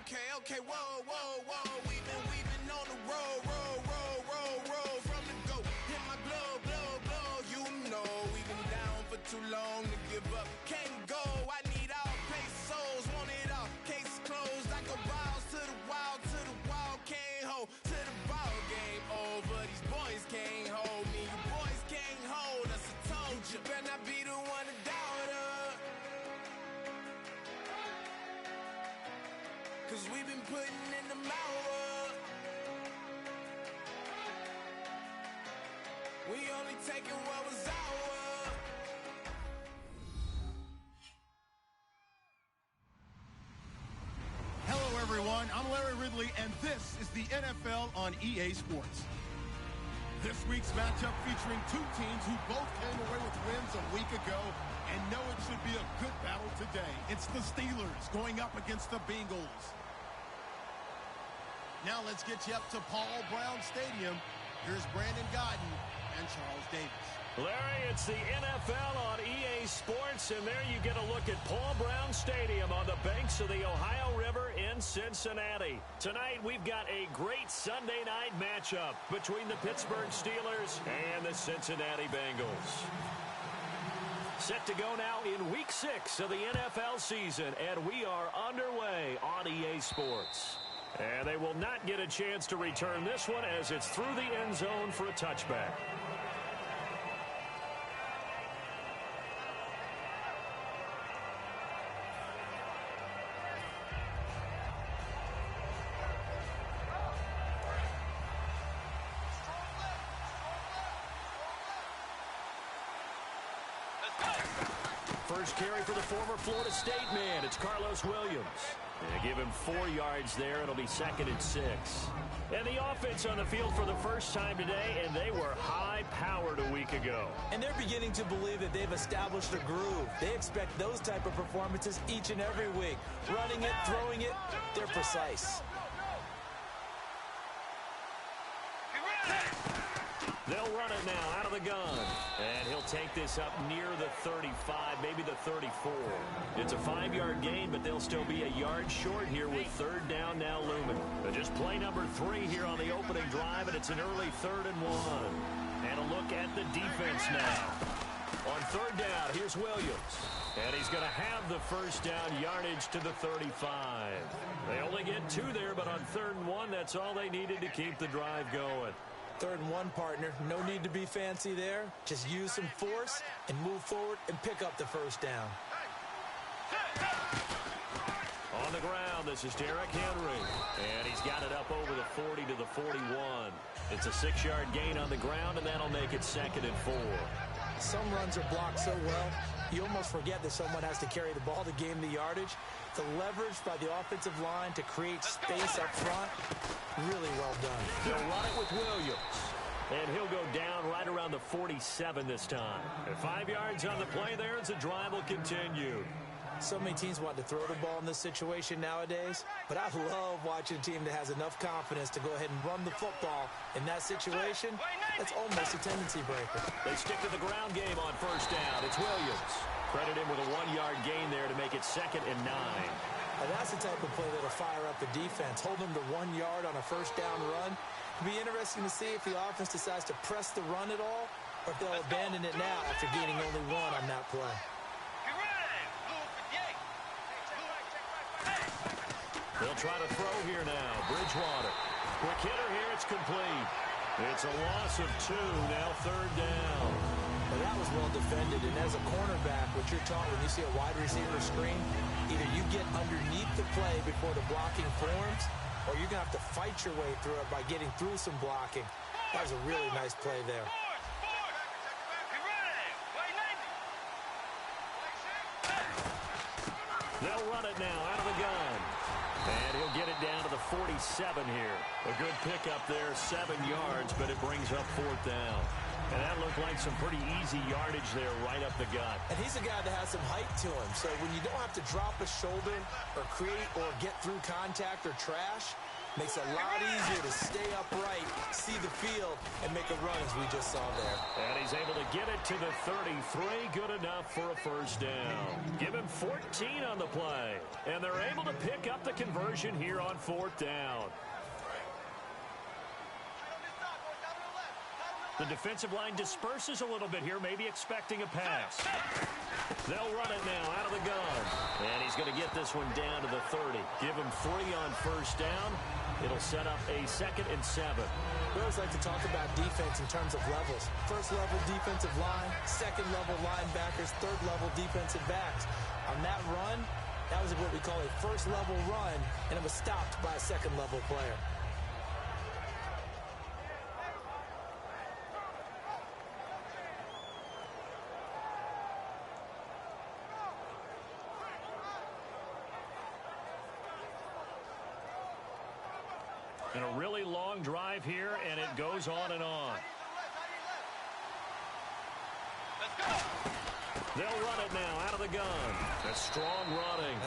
Okay, whoa. We've been on the road from the go. Hit my blow. You know we've been down for too long to give up. Can't go. I need all pesos, want it all. Case closed. I go balls to the wall. Can't hold to the ball game over. These boys can't hold me. You boys can't hold us. I told you. Better not be the one to doubt us. 'Cause we've been putting in the hour. We only taking what was ours. Hello, everyone. I'm Larry Ridley, and this is the NFL on EA Sports. This week's matchup featuring two teams who both came away with wins a week ago and know it should be a good battle today. It's the Steelers going up against the Bengals. Now let's get you up to Paul Brown Stadium. Here's Brandon Godden and Charles Davis. Larry, it's the NFL on EA Sports, and there you get a look at Paul Brown Stadium on the banks of the Ohio River in Cincinnati. Tonight, we've got a great Sunday night matchup between the Pittsburgh Steelers and the Cincinnati Bengals. Set to go now in Week 6 of the NFL season, and we are underway on EA Sports. And they will not get a chance to return this one as it's through the end zone for a touchback. First carry for the former Florida State man. It's Carlos Williams. They give him 4 yards there. It'll be 2nd and 6. And the offense on the field for the first time today, and they were high-powered a week ago. And they're beginning to believe that they've established a groove. They expect those type of performances each and every week. Running it, throwing it, they're precise. They'll run it now out of the gun. And he'll take this up near the 35, maybe the 34. It's a 5-yard gain, but they'll still be a yard short here with 3rd down now looming. But just play number 3 here on the opening drive, and it's an early 3rd and 1. And a look at the defense now. On 3rd down, here's Williams. And he's going to have the first down yardage to the 35. They only get 2 there, but on 3rd and 1, that's all they needed to keep the drive going. 3rd and 1, partner. No need to be fancy there. Just use some force and move forward and pick up the first down. On the ground, this is Derrick Henry. And he's got it up over the 40 to the 41. It's a 6-yard gain on the ground, and that'll make it 2nd and 4. Some runs are blocked so well, you almost forget that someone has to carry the ball to gain the yardage. The leverage by the offensive line to create space up front, really well done. They'll run it with Williams. And he'll go down right around the 47 this time. And 5 yards on the play there as the drive will continue. So many teams want to throw the ball in this situation nowadays, but I love watching a team that has enough confidence to go ahead and run the football. In that situation, that's almost a tendency breaker. They stick to the ground game on 1st down. It's Williams. Credit him with a 1-yard gain there to make it 2nd and 9. Now that's the type of play that'll fire up the defense. Hold them to 1 yard on a 1st down run. It'll be interesting to see if the offense decides to press the run at all, or if they'll abandon it now after gaining only 1 on that play. They'll try to throw here now. Bridgewater. Quick hitter here. It's complete. It's a loss of 2. Now 3rd down. Well, that was well defended. And as a cornerback, what you're taught when you see a wide receiver screen, either you get underneath the play before the blocking forms, or you're going to have to fight your way through it by getting through some blocking. That was a really nice play there. They'll run it now out of the gun. And he'll get it down to the 47 here. A good pickup there, 7 yards, but it brings up 4th down. And that looked like some pretty easy yardage there right up the gut. And he's a guy that has some height to him. So when you don't have to drop a shoulder or create or get through contact or trash, Makes it a lot easier to stay upright, see the field, and make a run as we just saw there. And he's able to get it to the 33. Good enough for a first down. Give him 14 on the play. And they're able to pick up the conversion here on 4th down. The defensive line disperses a little bit here, maybe expecting a pass. They'll run it now out of the gun. And he's going to get this one down to the 30. Give him 3 on first down. It'll set up a 2nd and 7. We always like to talk about defense in terms of levels. First level defensive line, second level linebackers, third level defensive backs. On that run, that was what we call a first level run, and it was stopped by a second level player. And a really long drive here, and it goes on and on. They'll run it now out of the gun. A strong running.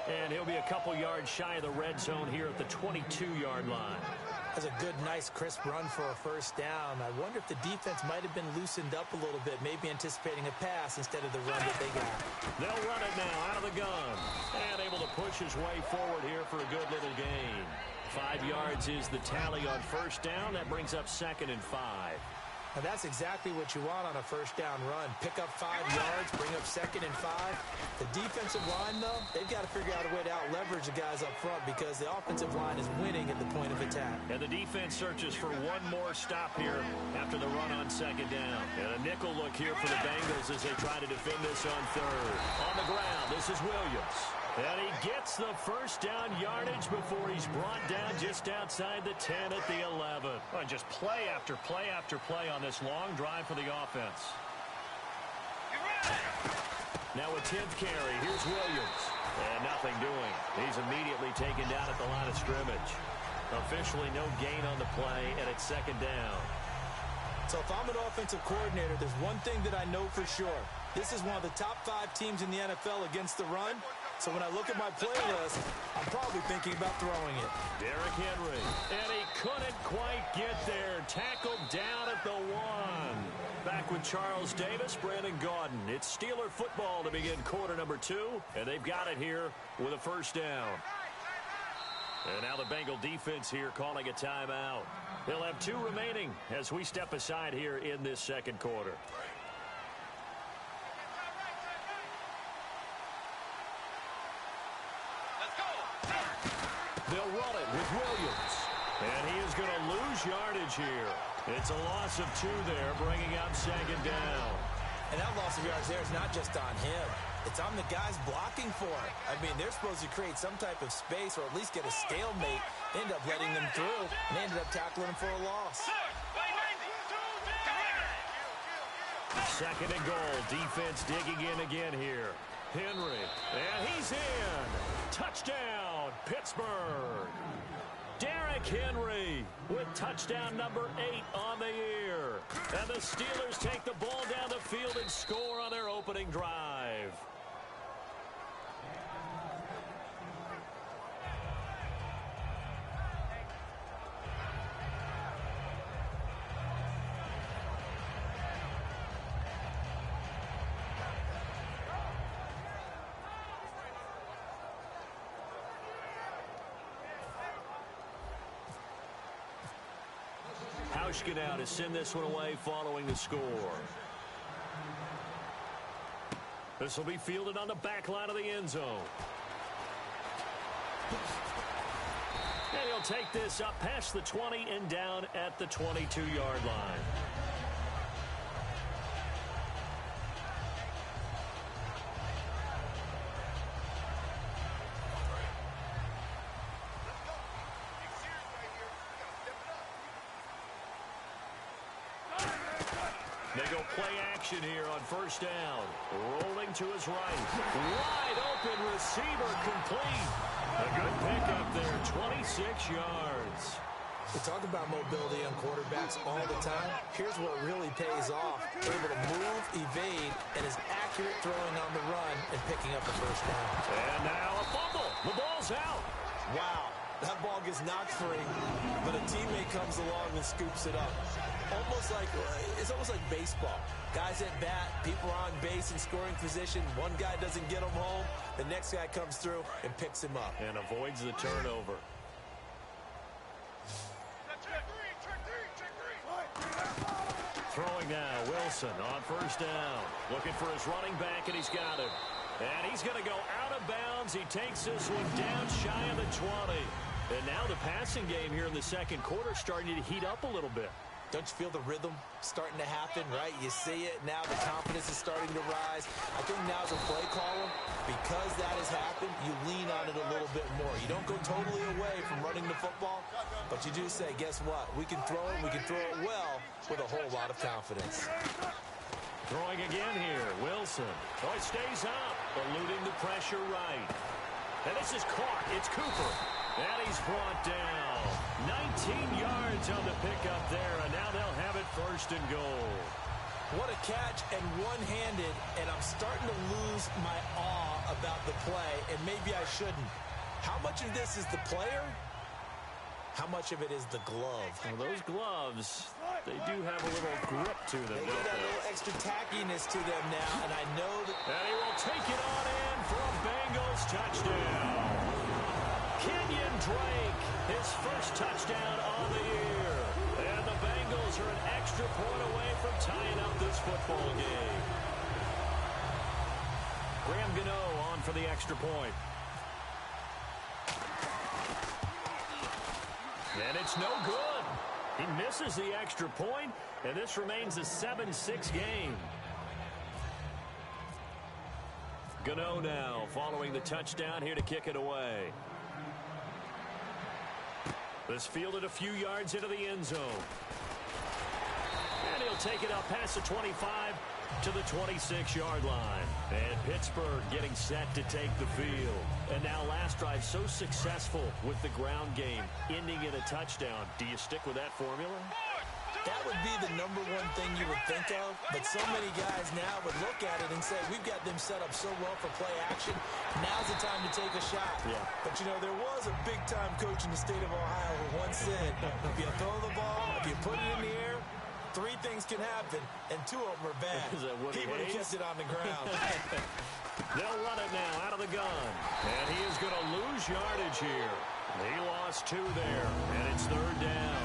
And he'll be a couple yards shy of the red zone here at the 22-yard line. That's a good, nice, crisp run for a first down. I wonder if the defense might have been loosened up a little bit, maybe anticipating a pass instead of the run that they got. They'll run it now out of the gun. And able to push his way forward here for a good little gain. 5 yards is the tally on first down. That brings up 2nd and 5. Now that's exactly what you want on a first down run. Pick up 5 yards, bring up 2nd and 5. The defensive line, though, they've got to figure out a way to out-leverage the guys up front because the offensive line is winning at the point of attack. And the defense searches for one more stop here after the run on 2nd down. And a nickel look here for the Bengals as they try to defend this on 3rd. On the ground, this is Williams. And he gets the first down yardage before he's brought down just outside the 10 at the 11. Oh, just play after play after play on this long drive for the offense. Now a 10th carry. Here's Williams. And nothing doing. He's immediately taken down at the line of scrimmage. Officially no gain on the play, and it's 2nd down. So if I'm an offensive coordinator, there's one thing that I know for sure. This is one of the top 5 teams in the NFL against the run. So when I look at my playlist, I'm probably thinking about throwing it. Derrick Henry. And he couldn't quite get there. Tackled down at the 1. Back with Charles Davis, Brandon Gaudin. It's Steeler football to begin quarter number 2. And they've got it here with a first down. And now the Bengal defense here calling a timeout. They'll have 2 remaining as we step aside here in this 2nd quarter. They'll run it with Williams. And he is going to lose yardage here. It's a loss of 2 there, bringing up 2nd down. And that loss of yards there is not just on him. It's on the guys blocking for it. I mean, they're supposed to create some type of space or at least get a stalemate. They end up letting them through, and they ended up tackling him for a loss. 2nd and goal. Defense digging in again here. Henry. And he's in. Touchdown, Pittsburgh. Derrick Henry with touchdown number 8 on the year. And the Steelers take the ball down the field and score on their opening drive. Hauschka now to send this one away following the score. This will be fielded on the back line of the end zone. And he'll take this up past the 20 and down at the 22-yard line. They go play action here on first down. Rolling to his right. Wide open receiver complete. A good pickup there, 26 yards. We talk about mobility on quarterbacks all the time. Here's what really pays off. They're able to move, evade, and is accurate throwing on the run and picking up the first down. And now a fumble. The ball's out. Wow. That ball gets knocked free, but a teammate comes along and scoops it up. It's almost like baseball. Guys at bat, people are on base in scoring position. One guy doesn't get him home. The next guy comes through and picks him up. And avoids the turnover. Throwing now, Wilson on first down. Looking for his running back, and he's got him. And he's going to go out of bounds. He takes this one down shy of the 20. And now the passing game here in the second quarter starting to heat up a little bit. Don't you feel the rhythm starting to happen, right? You see it. Now the confidence is starting to rise. I think now as a play caller, because that has happened, you lean on it a little bit more. You don't go totally away from running the football, but you do say, guess what? We can throw it. We can throw it well with a whole lot of confidence. Throwing again here, Wilson. Oh, it stays up, eluding the pressure right. And this is caught. It's Cooper. And he's brought down. 19 yards on the pickup there, and now they'll have it first and goal. What a catch, and one-handed, and I'm starting to lose my awe about the play, and maybe I shouldn't. How much of this is the player? How much of it is the glove? Well, those gloves, they do have a little grip to them. They get that little extra tackiness to them now, and I know that... And he will take it on in for a Bengals touchdown. Kenyon Drake, his first touchdown on the year. And the Bengals are an extra point away from tying up this football game. Graham Gano on for the extra point. And it's no good. He misses the extra point, and this remains a 7-6 game. Gano now following the touchdown here to kick it away. This fielded a few yards into the end zone. And he'll take it up past the 25 to the 26-yard line. And Pittsburgh getting set to take the field. And now last drive so successful with the ground game, ending in a touchdown. Do you stick with that formula? That would be the number one thing you would think of, but so many guys now would look at it and say, we've got them set up so well for play action. Now's the time to take a shot. Yeah. But, you know, there was a big-time coach in the state of Ohio who once said, if you throw the ball, if you put it in the air, 3 things can happen, and 2 of them are bad. He would have kept it on the ground. They'll run it now out of the gun. And he is going to lose yardage here. He lost 2 there, and it's third down.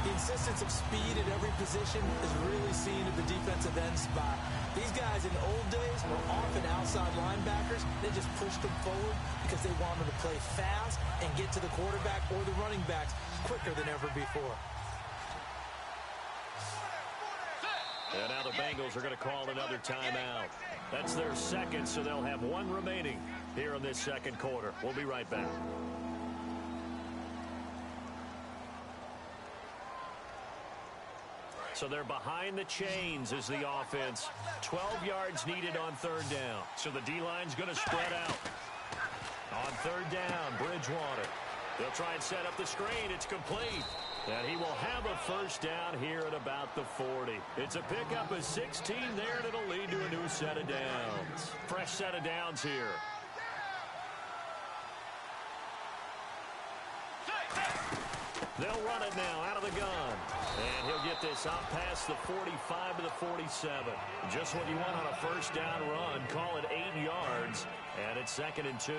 The insistence of speed at every position is really seen at the defensive end spot. These guys in the old days were often outside linebackers. They just pushed them forward because they wanted to play fast and get to the quarterback or the running backs quicker than ever before. And now the Bengals are going to call another timeout. That's their second, so they'll have 1 remaining here in this second quarter. We'll be right back. So they're behind the chains as the offense. 12 yards needed on third down. So the D-line's going to spread out. On third down, Bridgewater. They'll try and set up the screen. It's complete. And he will have a first down here at about the 40. It's a pickup of 16 there, and it'll lead to a new set of downs. Fresh set of downs here. They'll run it now out of the gun. And he'll get this out past the 45 to the 47. Just what you want on a first down run. Call it 8 yards. And it's 2nd and 2.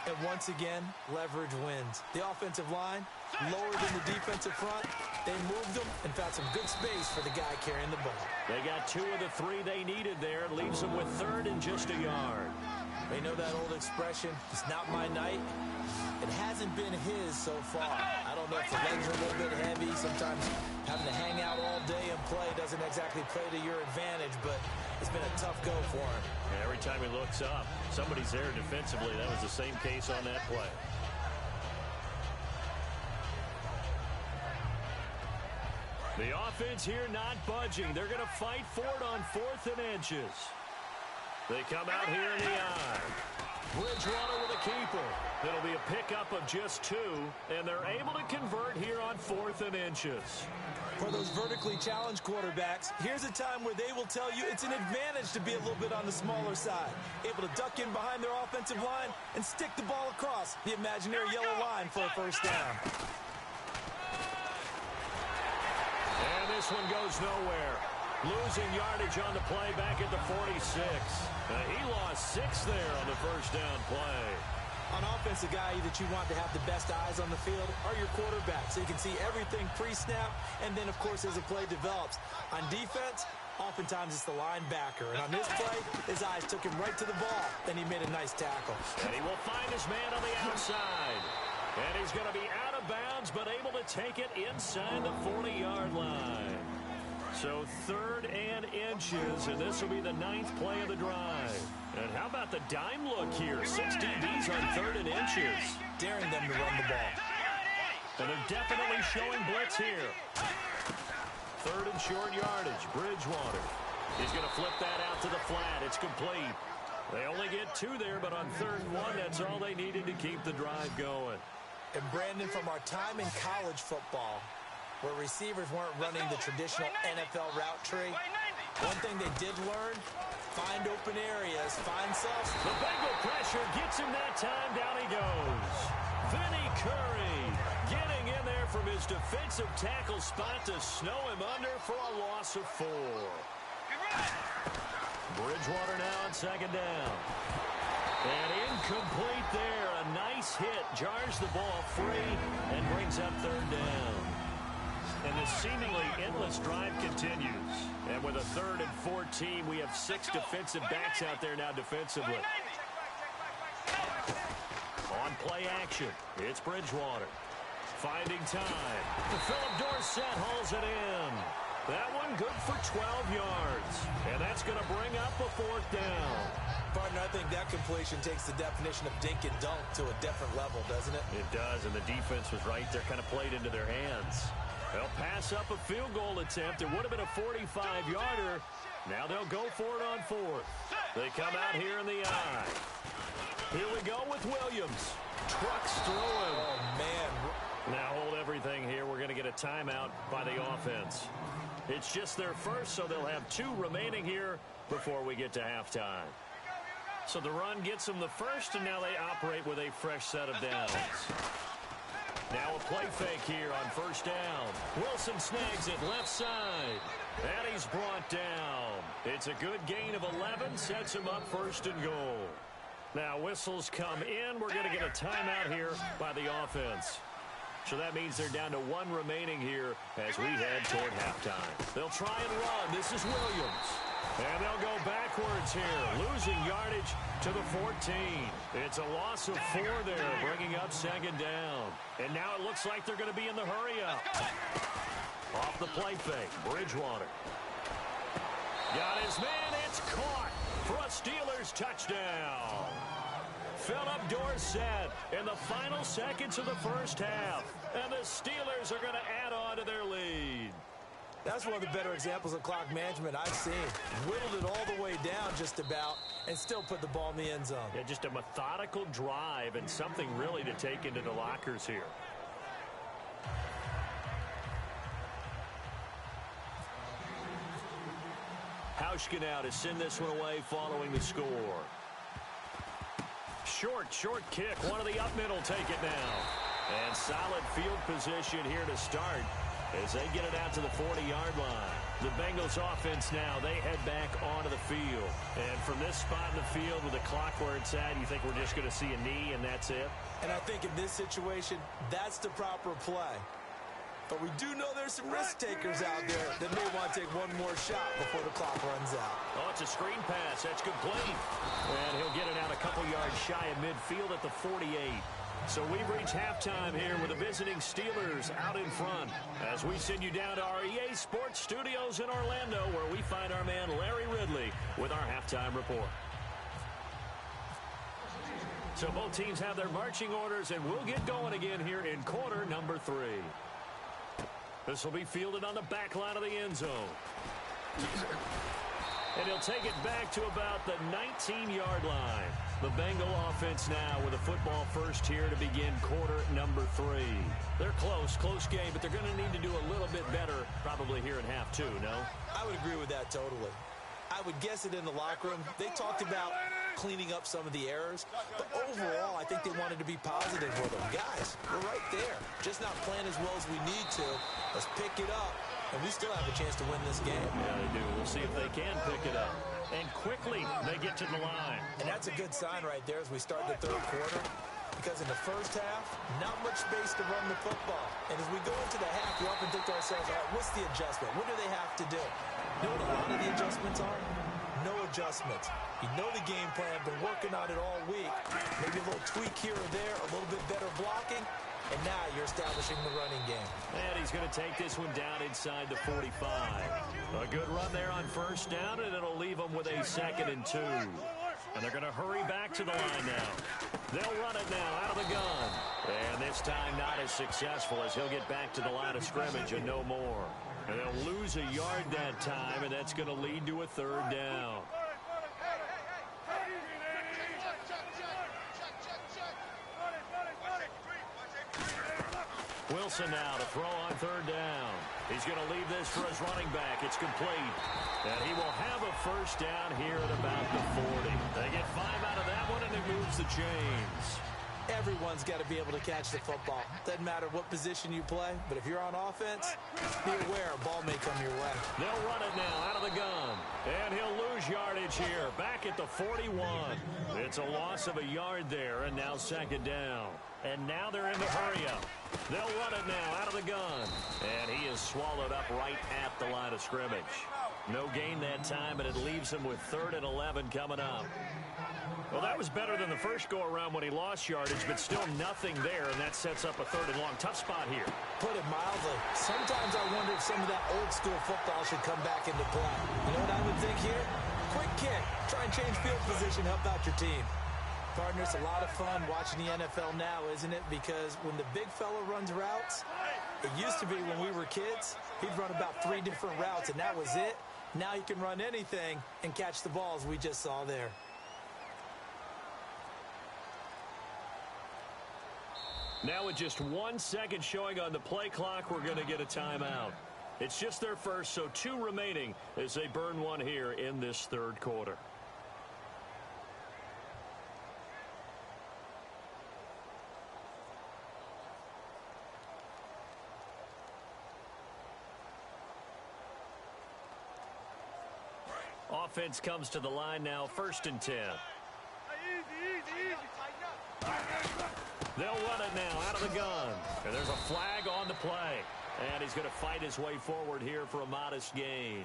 And once again, leverage wins. The offensive line, lower than the defensive front. They moved them and found some good space for the guy carrying the ball. They got 2 of the 3 they needed there. Leaves them with 3rd and just a yard. They know that old expression, it's not my night. It hasn't been his so far. I don't know if the legs are a little bit heavy. Sometimes having to hang out all day and play doesn't exactly play to your advantage, but it's been a tough go for him. And every time he looks up, somebody's there defensively. That was the same case on that play. The offense here not budging. They're going to fight for it on 4th and inches. They come out here in the eye. Bridgewater with a keeper. It'll be a pickup of just 2, and they're able to convert here on 4th and inches. For those vertically challenged quarterbacks, here's a time where they will tell you it's an advantage to be a little bit on the smaller side. Able to duck in behind their offensive line and stick the ball across the imaginary yellow line for a first down. And this one goes nowhere. Losing yardage on the play back at the 46. He lost 6 there on the first down play. On offense, the guy that you want to have the best eyes on the field are your quarterbacks. So you can see everything pre-snap, and then, of course, as the play develops. On defense, oftentimes it's the linebacker. And on this play, his eyes took him right to the ball, and he made a nice tackle. And he will find his man on the outside. And he's going to be out of bounds, but able to take it inside the 40-yard line. So 3rd and inches, and this will be the 9th play of the drive. And how about the dime look here? 6 DBs on 3rd and inches. Daring them to run the ball. And they're definitely showing blitz here. 3rd and short yardage. Bridgewater. He's going to flip that out to the flat. It's complete. They only get 2 there, but on 3rd and 1, that's all they needed to keep the drive going. And Brandon, from our time in college football, where receivers weren't running the traditional NFL route tree, one thing they did learn, find open areas, find sauce. The Bengal pressure gets him that time. Down he goes. Vinny Curry getting in there from his defensive tackle spot to snow him under for a loss of 4. Bridgewater now on 2nd down. And incomplete there. A nice hit. Jars the ball free and brings up 3rd down. And the seemingly endless drive continues. And with a 3rd and 14, we have 6 defensive backs out there now defensively. On play action, it's Bridgewater. Finding time. Philip Dorsett hauls it in. That one good for 12 yards. And that's going to bring up a 4th down. Partner, I think that completion takes the definition of dink and dunk to a different level, doesn't it? It does, and the defense was right there, kind of played into their hands. They'll pass up a field goal attempt. It would have been a 45-yarder. Now they'll go for it on 4th. They come out here in the eye. Here we go with Williams. Trucks through him. Oh, man. Now hold everything here. We're going to get a timeout by the offense. It's just their first, so they'll have 2 remaining here before we get to halftime. So the run gets them the first, and now they operate with a fresh set of downs. Now a play fake here on 1st down. Wilson snags it left side. And he's brought down. It's a good gain of 11. Sets him up 1st and goal. Now whistles come in. We're going to get a timeout here by the offense. So that means they're down to 1 remaining here as we head toward halftime. They'll try and run. This is Williams. And they'll go backwards here, losing yardage to the 14. It's a loss of 4 there, bringing up 2nd down. And now it looks like they're going to be in the hurry-up. Off the play fake, Bridgewater. Got his man, it's caught for a Steelers touchdown. Philip Dorsett in the final seconds of the first half. And the Steelers are going to add on to their lead. That's one of the better examples of clock management I've seen. Whittled it all the way down just about and still put the ball in the end zone. Yeah, just a methodical drive and something really to take into the lockers here. Hauschka now to send this one away following the score. Short kick. One of the up middle take it now. And solid field position here to start as they get it out to the 40-yard line. The Bengals offense now, they head back onto the field. And from this spot in the field with the clock where it's at, you think we're just going to see a knee and that's it? And I think in this situation, that's the proper play. But we do know there's some risk takers out there that may want to take one more shot before the clock runs out. Oh, it's a screen pass. That's complete. And he'll get it out a couple yards shy of midfield at the 48. So we've reached halftime here with the visiting Steelers out in front as we send you down to our EA Sports Studios in Orlando where we find our man Larry Ridley with our halftime report. So both teams have their marching orders and we'll get going again here in quarter number 3. This will be fielded on the back line of the end zone. And he'll take it back to about the 19-yard line. The Bengal offense now with a football first here to begin quarter number 3. They're close game, but they're going to need to do a little bit better probably here in half 2, no? I would agree with that totally. I would guess it in the locker room. They talked about cleaning up some of the errors, but overall, I think they wanted to be positive with them. Guys, we're right there. Just not playing as well as we need to. Let's pick it up, and we still have a chance to win this game. Yeah, they do. We'll see if they can pick it up. And quickly, they get to the line. And that's a good sign right there as we start the third quarter, because in the first half, not much space to run the football. And as we go into the half, we often think to ourselves, all right, what's the adjustment? What do they have to do? You know what a lot of the adjustments are? No adjustments. You know the game plan, been working on it all week. Maybe a little tweak here or there, a little bit better blocking, and now you're establishing the running game. And he's going to take this one down inside the 45. A good run there on first down, and it'll leave them with a 2nd and 2. And they're going to hurry back to the line now. They'll run it now out of the gun. And this time not as successful as he'll get back to the line of scrimmage and no more. And they'll lose a yard that time, and that's going to lead to a 3rd down. Wilson now to throw on 3rd down. He's going to leave this for his running back. It's complete. And he will have a first down here at about the 40. They get 5 out of that one, and it moves the chains. Everyone's got to be able to catch the football. Doesn't matter what position you play, but if you're on offense, be aware a ball may come your way. They'll run it now out of the gun. And he'll lose yardage here. Back at the 41. It's a loss of a yard there, and now 2nd down. And now they're in the hurry-up. They'll run it now out of the gun. And he is swallowed up right at the line of scrimmage. No gain that time, and it leaves him with 3rd and 11 coming up. Well, that was better than the first go-around when he lost yardage, but still nothing there, and that sets up a 3rd and long. Tough spot here. Put it mildly. Sometimes I wonder if some of that old-school football should come back into play. You know what I would think here? Quick kick. Try and change field position, help out your team. Partner, it's a lot of fun watching the NFL now, isn't it? Because when the big fella runs routes, it used to be when we were kids, he'd run about 3 different routes, and that was it. Now he can run anything and catch the balls we just saw there. Now with just 1 second showing on the play clock, we're going to get a timeout. It's just their first, so 2 remaining as they burn one here in this 3rd quarter. Offense comes to the line now, 1st and 10. They'll run it now out of the gun. And there's a flag on the play. And he's going to fight his way forward here for a modest gain.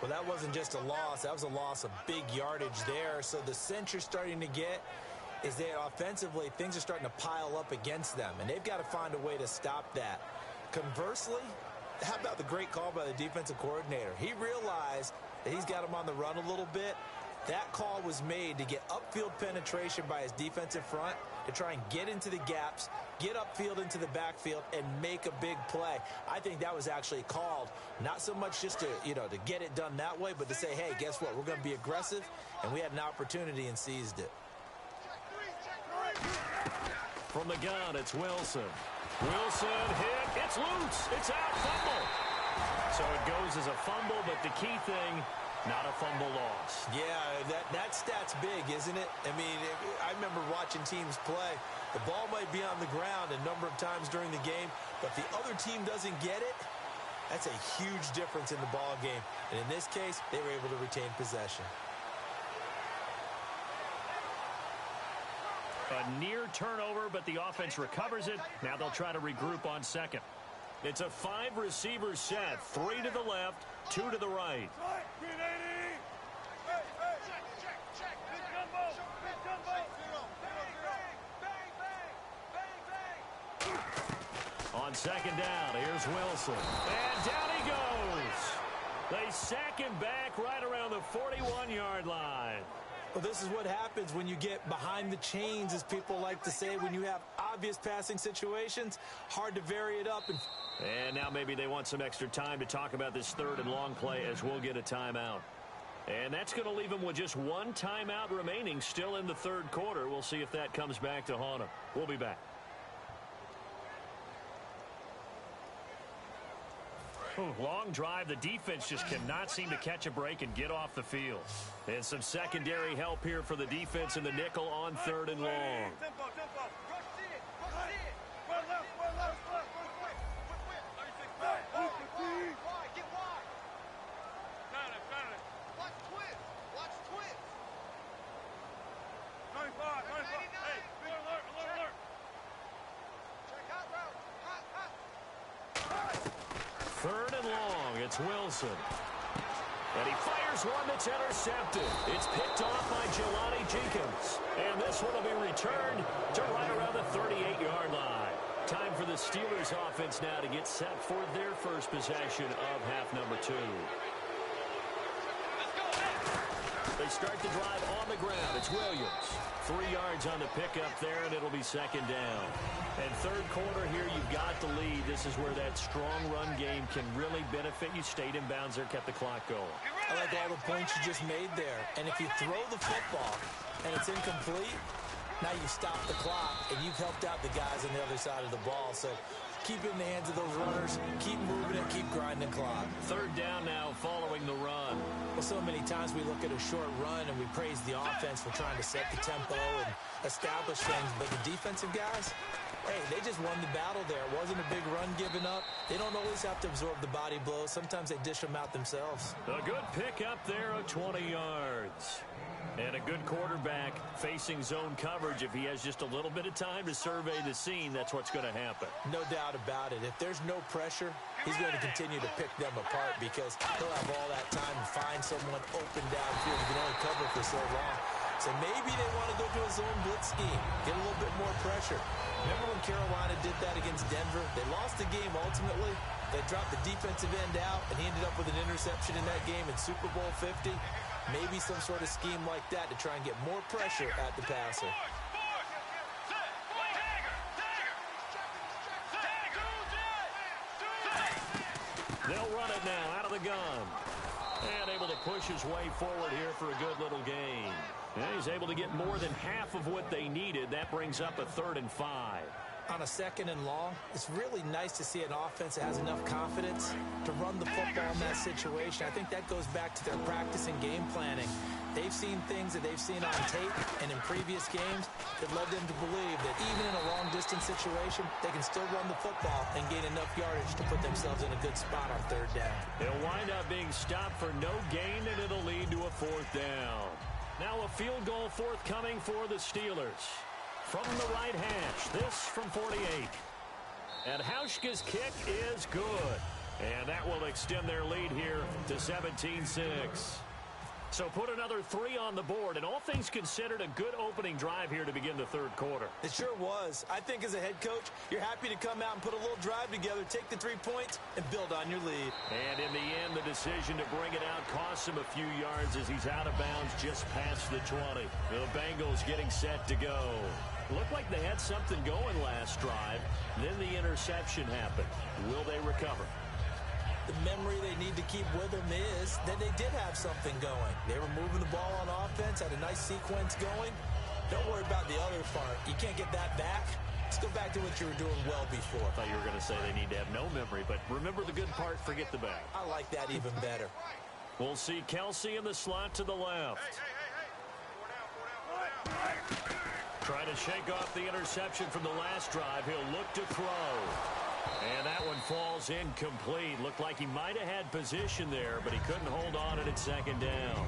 Well, that wasn't just a loss. That was a loss of big yardage there. So the sense you're starting to get is that offensively, things are starting to pile up against them. And they've got to find a way to stop that. Conversely, how about the great call by the defensive coordinator? He realized that he's got him on the run a little bit. That call was made to get upfield penetration by his defensive front to try and get into the gaps, get upfield into the backfield, and make a big play. I think that was actually called not so much just to, to get it done that way, but to say, hey, guess what? We're going to be aggressive, and we had an opportunity and seized it. From the gun, it's Wilson. Wilson hit. It's loose. It's out. Fumble. So it goes as a fumble, but the key thing, not a fumble loss. Yeah, that stat's big, isn't it? I mean, I remember watching teams play. The ball might be on the ground a number of times during the game, but if the other team doesn't get it, that's a huge difference in the ball game. And in this case, they were able to retain possession. A near turnover, but the offense recovers it. Now they'll try to regroup on 2nd. It's a 5-receiver set. 3 to the left, 2 to the right. On 2nd down, here's Wilson. And down he goes. They sack him back right around the 41-yard line. Well, this is what happens when you get behind the chains, as people like to say. When you have obvious passing situations, hard to vary it up. And now maybe they want some extra time to talk about this third and long play as we'll get a timeout. And that's going to leave them with just one timeout remaining still in the third quarter. We'll see if that comes back to haunt them. We'll be back. Long drive. The defense just cannot seem to catch a break and get off the field. And some secondary help here for the defense in the nickel on third and long. Third and long, it's Wilson. And he fires one that's intercepted. It's picked off by Jelani Jenkins. And this one will be returned to right around the 38-yard line. Time for the Steelers offense now to get set for their first possession of half number 2. They start the drive on the ground. It's Williams. 3 yards on the pickup there, and it'll be second down. And third quarter here, you've got the lead. This is where that strong run game can really benefit you. Stayed in bounds there, kept the clock going. I like all the points you just made there. And if you throw the football and it's incomplete, now you stop the clock, and you've helped out the guys on the other side of the ball. So keep it in the hands of those runners. Keep moving it. Keep grinding clock. Third down now following the run. Well, so many times we look at a short run and we praise the offense for trying to set the tempo and establish things. But the defensive guys, hey, they just won the battle there. It wasn't a big run given up. They don't always have to absorb the body blows. Sometimes they dish them out themselves. A good pickup there of 20 yards. And a good quarterback facing zone coverage. If he has just a little bit of time to survey the scene, that's what's going to happen. No doubt about it. If there's no pressure, he's going to continue to pick them apart because he'll have all that time to find someone open downfield. He can only cover for so long. So maybe they want to go to a zone blitz scheme, get a little bit more pressure. Remember when Carolina did that against Denver? They lost the game ultimately. They dropped the defensive end out, and he ended up with an interception in that game in Super Bowl 50. Maybe some sort of scheme like that to try and get more pressure at the passer. They'll run it now out of the gun. And able to push his way forward here for a good little gain. And he's able to get more than half of what they needed. That brings up a 3rd and 5. On a 2nd and long, it's really nice to see an offense that has enough confidence to run the football in that situation. I think that goes back to their practice and game planning. They've seen things that they've seen on tape and in previous games that led them to believe that even in a long-distance situation, they can still run the football and gain enough yardage to put themselves in a good spot on 3rd down. It'll wind up being stopped for no gain, and it'll lead to a 4th down. Now a field goal forthcoming for the Steelers. From the right hash, this from 48. And Hauschka's kick is good. And that will extend their lead here to 17-6. So put another 3 on the board, and all things considered, a good opening drive here to begin the third quarter. It sure was. I think as a head coach, you're happy to come out and put a little drive together, take the 3 points, and build on your lead. And in the end, the decision to bring it out costs him a few yards as he's out of bounds just past the 20. The Bengals getting set to go. Looked like they had something going last drive. Then the interception happened. Will they recover? The memory they need to keep with them is that they did have something going. They were moving the ball on offense, had a nice sequence going. Don't worry about the other part. You can't get that back. Let's go back to what you were doing well before. I thought you were going to say they need to have no memory, but remember the good part, forget the bad. I like that even better. We'll see Kelsey in the slot to the left. Trying to shake off the interception from the last drive. He'll look to throw. And that one falls incomplete. Looked like he might have had position there, but he couldn't hold on it at 2nd down.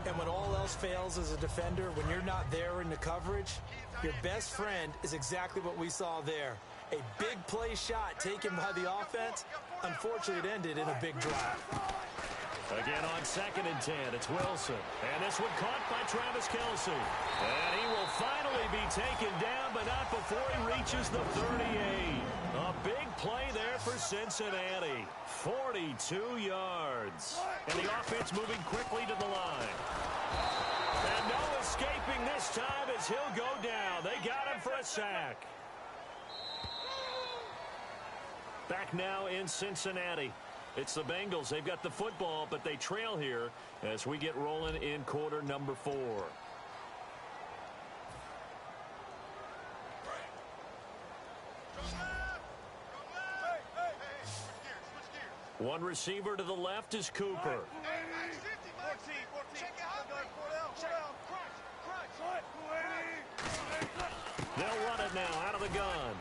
And when all else fails as a defender, when you're not there in the coverage, your best friend is exactly what we saw there. A big play shot taken by the offense. Unfortunately, it ended in a big drive. Again on 2nd and 10, it's Wilson. And this one caught by Travis Kelce. And he will finally be taken down, but not before he reaches the 38. A big play there for Cincinnati. 42 yards. And the offense moving quickly to the line. And no escaping this time as he'll go down. They got him for a sack. Back now in Cincinnati. It's the Bengals. They've got the football, but they trail here as we get rolling in quarter number 4. One receiver to the left is Cooper. They'll run it now out of the gun.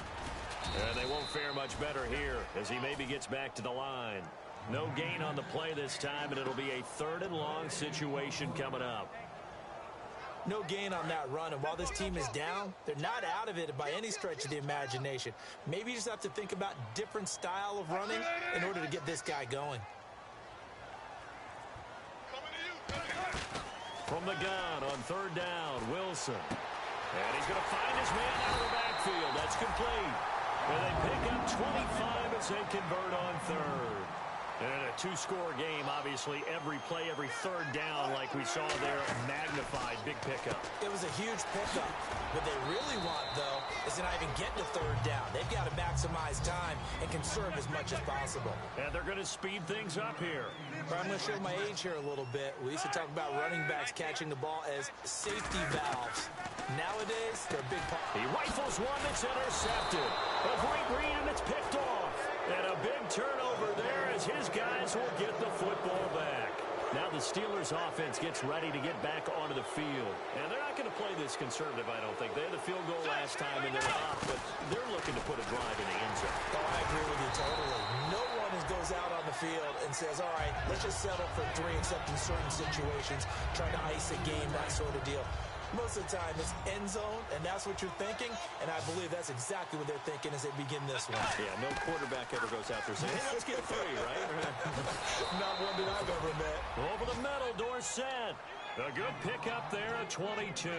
And they won't fare much better here as he maybe gets back to the line. No gain on the play this time, and it'll be a 3rd and long situation coming up. No gain on that run, and while this team is down, they're not out of it by any stretch of the imagination. Maybe you just have to think about different style of running in order to get this guy going. From the gun on 3rd down, Wilson. And he's going to find his man out of the backfield. That's complete. And they pick up 25 as they convert on 3rd. And a 2-score game, obviously, every play, every 3rd down, like we saw there, magnified, big pickup. It was a huge pickup. What they really want, though, is to not even get to 3rd down. They've got to maximize time and conserve as much as possible. And they're going to speed things up here. But I'm going to show my age here a little bit. We used to talk about running backs catching the ball as safety valves. Nowadays, they're a big part. He rifles one that's intercepted. A great read, and it's picked off. And a big turnover there as his guys will get the football back. Now the Steelers offense gets ready to get back onto the field. And they're not going to play this conservative, I don't think. They had the field goal last time, and they're up, but they're looking to put a drive in the end zone. Oh, I agree with you totally. No one goes out on the field and says, all right, let's just settle for 3, except in certain situations, trying to ice a game, that sort of deal. Most of the time, it's end zone, and that's what you're thinking, and I believe that's exactly what they're thinking as they begin this one. Yeah, no quarterback ever goes out there saying, hey, let's get 3, right? Not one that I've ever met. Over the middle, Dorsett. A good pickup there at 22.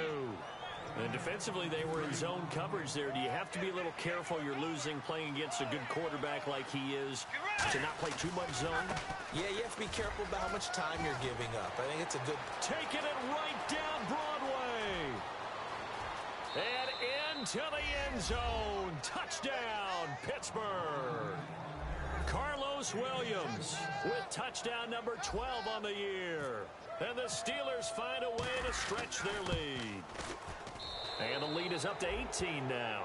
And defensively, they were in zone coverage there. Do you have to be a little careful? You're losing playing against a good quarterback like he is to not play too much zone? Yeah, you have to be careful about how much time you're giving up. I think it's a good... Taking it right down Broadway. And into the end zone. Touchdown, Pittsburgh. Carlos Williams with touchdown number 12 on the year. And the Steelers find a way to stretch their lead. And the lead is up to 18 now.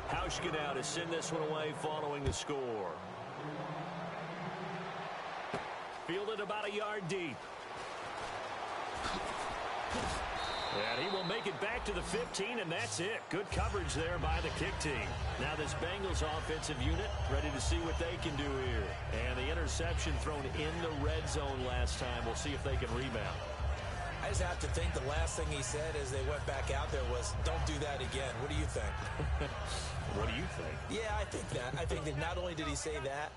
Hauschka to send this one away following the score. Fielded about a yard deep. And he will make it back to the 15, and that's it. Good coverage there by the kick team. Now this Bengals offensive unit ready to see what they can do here. And the interception thrown in the red zone last time. We'll see if they can rebound. I just have to think the last thing he said as they went back out there was, don't do that again. What do you think? What do you think? Yeah, I think that. I think that not only did he say that,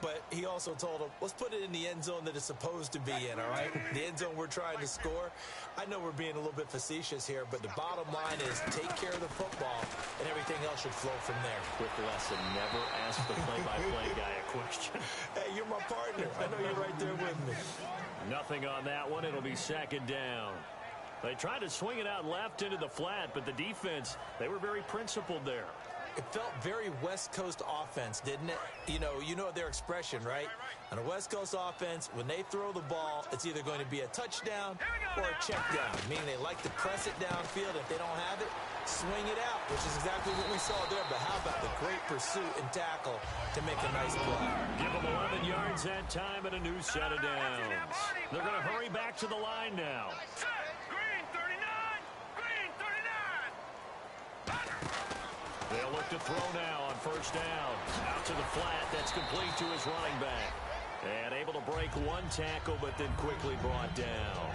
but he also told him, let's put it in the end zone that it's supposed to be in, all right? The end zone we're trying to score. I know we're being a little bit facetious here, but the bottom line is take care of the football, and everything else should flow from there. Quick lesson, never ask the play-by-play guy a question. Hey, you're my partner. I know you're right there with me. Nothing on that one. It'll be 2nd down. They tried to swing it out left into the flat, but the defense, they were very principled there. It felt very West Coast offense, didn't it? You know their expression, right? On a West Coast offense, when they throw the ball, it's either going to be a touchdown or a check down, meaning they like to press it downfield. If they don't have it, swing it out, which is exactly what we saw there. But how about the great pursuit and tackle to make a nice play? Give them 11 yards that time and a new set of downs. They're going to hurry back to the line now. They'll look to throw now on 1st down. Out to the flat. That's complete to his running back. And able to break one tackle, but then quickly brought down.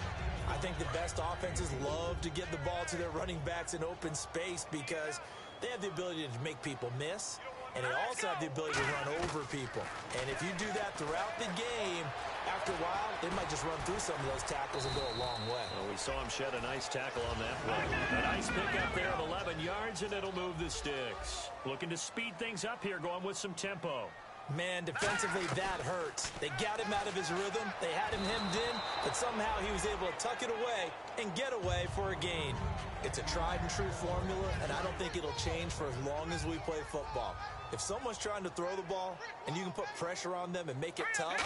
I think the best offenses love to get the ball to their running backs in open space because They have the ability to make people miss, and they also have the ability to run over people. And if you do that throughout the game, after a while, they might just run through some of those tackles and go a long way. Well, we saw him shed a nice tackle on that play. A nice pickup there of 11 yards, and it'll move the sticks. Looking to speed things up here, going with some tempo. Man, defensively, that hurts. They got him out of his rhythm. They had him hemmed in, but somehow he was able to tuck it away and get away for a gain. It's a tried-and-true formula, and I don't think it'll change for as long as we play football. If someone's trying to throw the ball and you can put pressure on them and make it tough,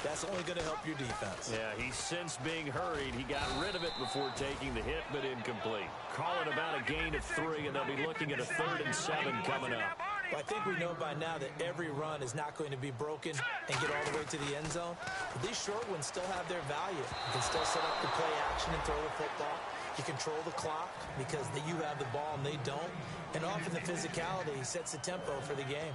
that's only going to help your defense. Yeah, he sensed being hurried. He got rid of it before taking the hit, but incomplete. Call it about a gain of 3, and they'll be looking at a 3rd and 7 coming up. Well, I think we know by now that every run is not going to be broken and get all the way to the end zone. But these short ones still have their value. You can still set up the play action and throw the football. You control the clock because you have the ball and they don't. And often the physicality sets the tempo for the game.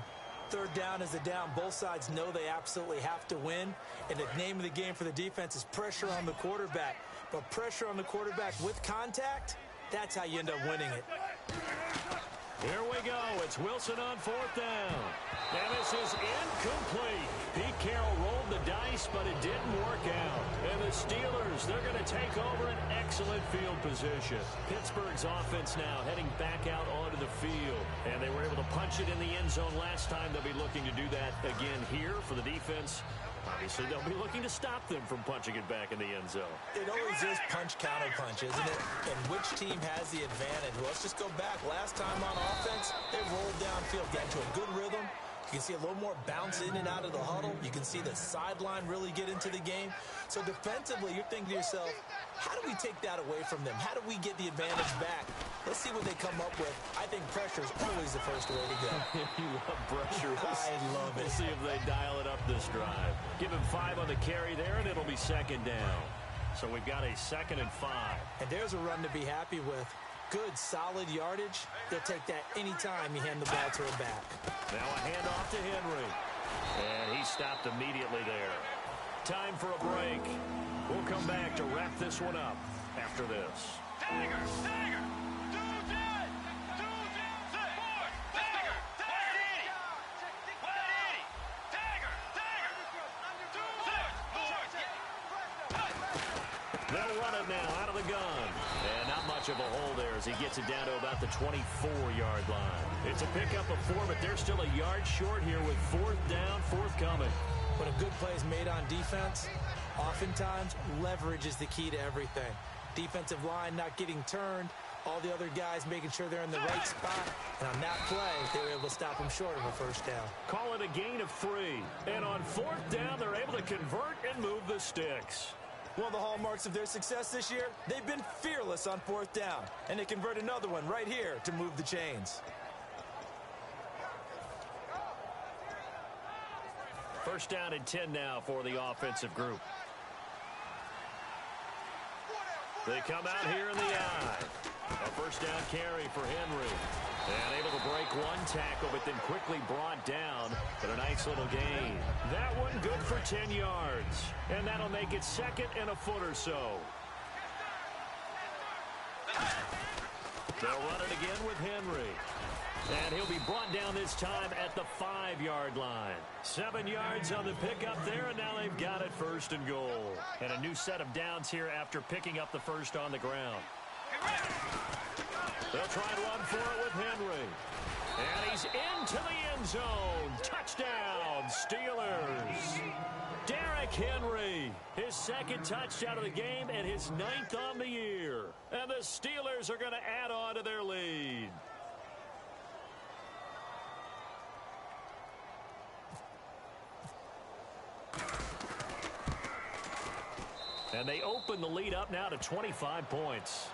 3rd down is a down. Both sides know they absolutely have to win. And the name of the game for the defense is pressure on the quarterback. But pressure on the quarterback with contact, that's how you end up winning it. Here we go. It's Wilson on 4th down. And this is incomplete. Pete Carroll rolled the dice, but it didn't work out. And the Steelers, they're going to take over an excellent field position. Pittsburgh's offense now heading back out onto the field. And they were able to punch it in the end zone last time. They'll be looking to do that again here for the defense. Obviously, they'll be looking to stop them from punching it back in the end zone. It always is punch-counter-punch, isn't it? And which team has the advantage? Well, let's just go back. Last time on offense, they rolled downfield, got into a good rhythm. You can see a little more bounce in and out of the huddle. You can see the sideline really get into the game. So defensively, you're thinking to yourself, how do we take that away from them? How do we get the advantage back? Let's see what they come up with. I think pressure is always the first way to go. You love pressure. I love it. We'll see if they dial it up this drive. Give him 5 on the carry there, and it'll be 2nd down. So we've got a 2nd and 5. And there's a run to be happy with. Good, solid yardage. They'll take that anytime you hand the ball to a back. Now a handoff to Henry. And he stopped immediately there. Time for a break. We'll come back to wrap this one up after this. Tiger, Tiger, 2 10, 2 10, 4, Tiger, 180, 180, Tiger, Tiger, 2 4. They'll run it now out of the gun. And not much of a hole there as he gets it down to about the 24-yard line. It's a pickup of 4, but they're still a yard short here with 4th down, forthcoming. When a good play is made on defense, oftentimes leverage is the key to everything. Defensive line not getting turned, all the other guys making sure they're in the right spot. And on that play, they were able to stop them short of a 1st down. Call it a gain of 3. And on 4th down, they're able to convert and move the sticks. One of the hallmarks of their success this year, they've been fearless on 4th down. And they convert another one right here to move the chains. 1st down and 10 now for the offensive group. They come out here in the eye. A 1st down carry for Henry. And able to break one tackle, but then quickly brought down. But a nice little gain. That one good for 10 yards. And that'll make it 2nd and a foot or so. They'll run it again with Henry. And he'll be brought down this time at the 5-yard line. 7 yards on the pickup there, and now they've got it 1st and goal. And a new set of downs here after picking up the 1st on the ground. They'll try and run for it with Henry. And he's into the end zone. Touchdown, Steelers. Derrick Henry, his 2nd touchdown of the game and his 9th on the year. And the Steelers are going to add on to their lead. And they open the lead up now to 25 points.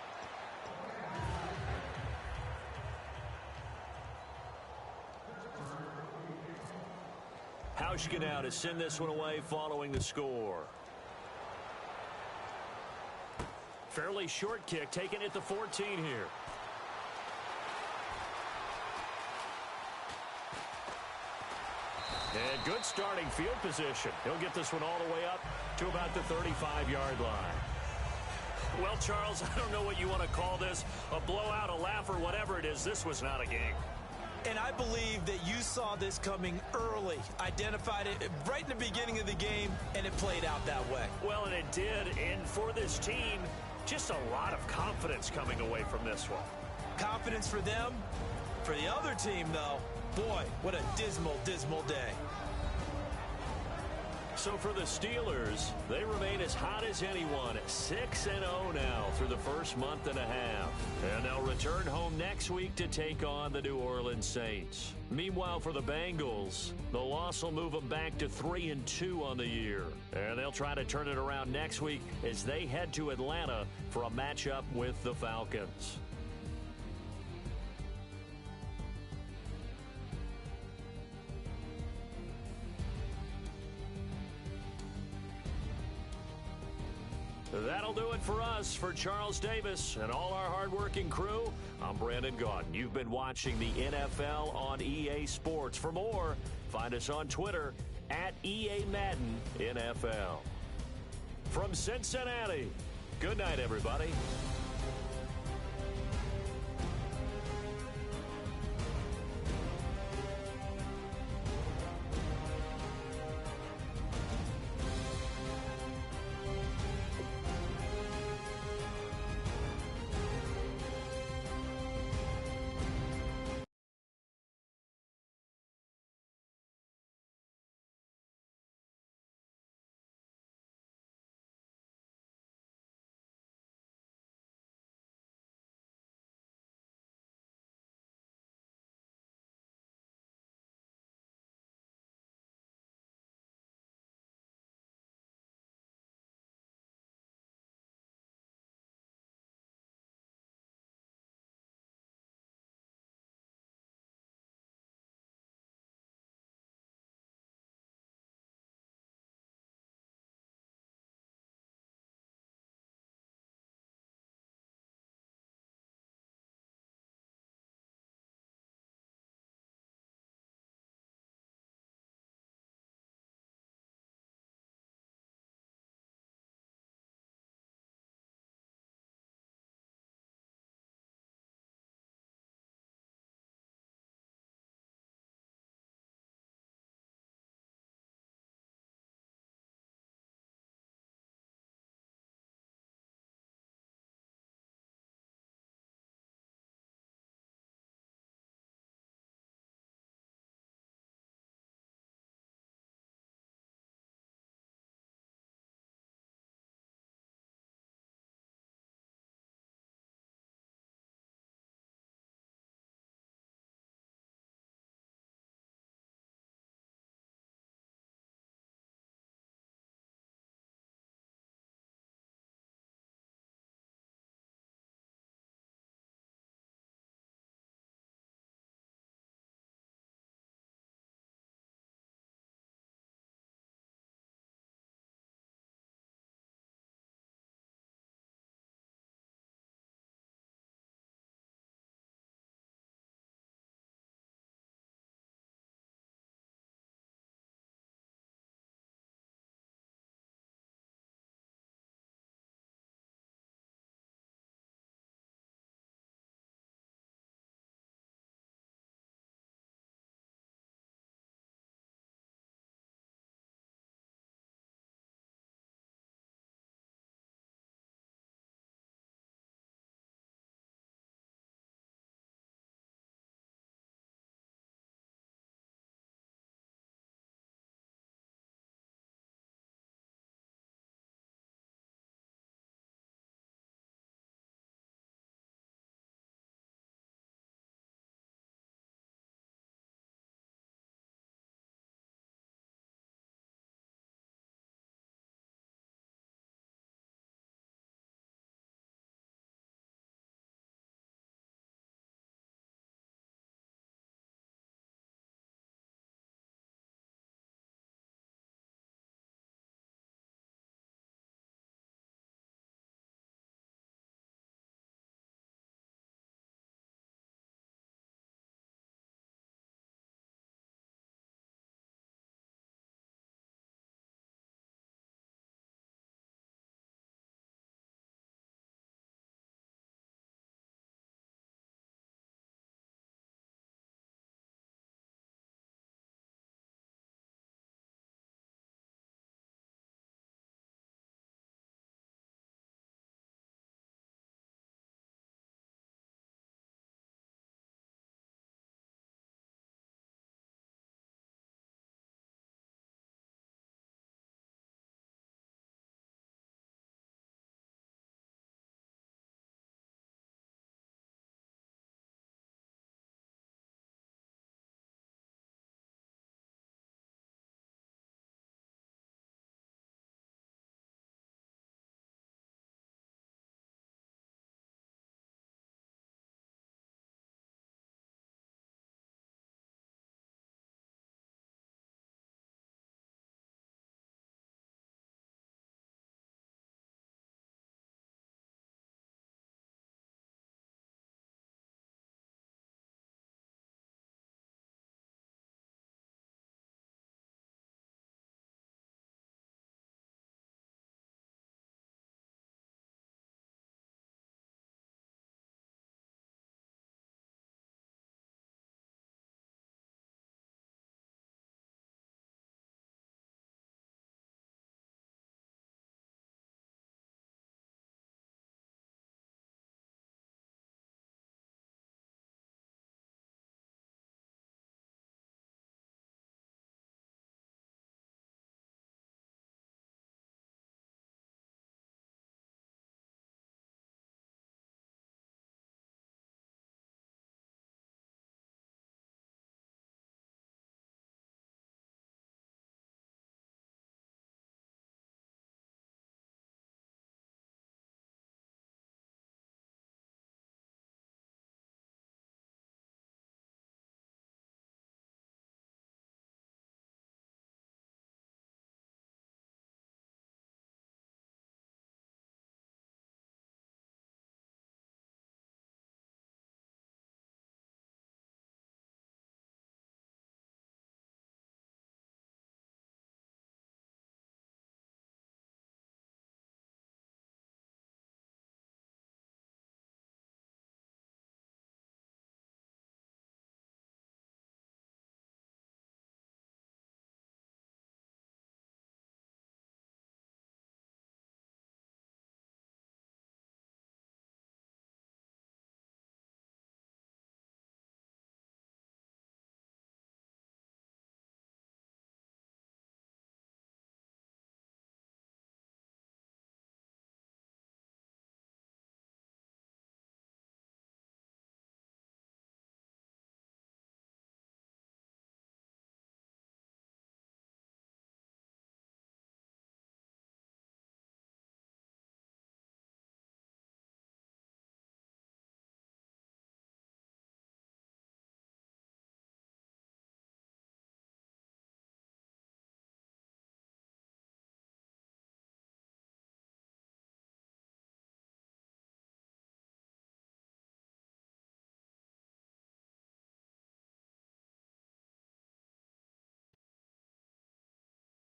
Hauschka now to send this one away following the score. Fairly short kick, taken at the 14 here. And good starting field position. He'll get this one all the way up to about the 35-yard line. Well, Charles, I don't know what you want to call this, a blowout, a laugh, or whatever it is. This was not a game. And I believe that you saw this coming early, identified it right in the beginning of the game, and it played out that way. Well, and it did. And for this team, just a lot of confidence coming away from this one. Confidence for them. For the other team, though, boy, what a dismal, dismal day. So for the Steelers, they remain as hot as anyone, 6-0 now through the first month and a half. And they'll return home next week to take on the New Orleans Saints. Meanwhile, for the Bengals, the loss will move them back to 3-2 on the year. And they'll try to turn it around next week as they head to Atlanta for a matchup with the Falcons. That'll do it for us. For Charles Davis and all our hardworking crew, I'm Brandon Gaudin. You've been watching the NFL on EA Sports. For more, find us on Twitter at EA Madden NFL. From Cincinnati, good night, everybody.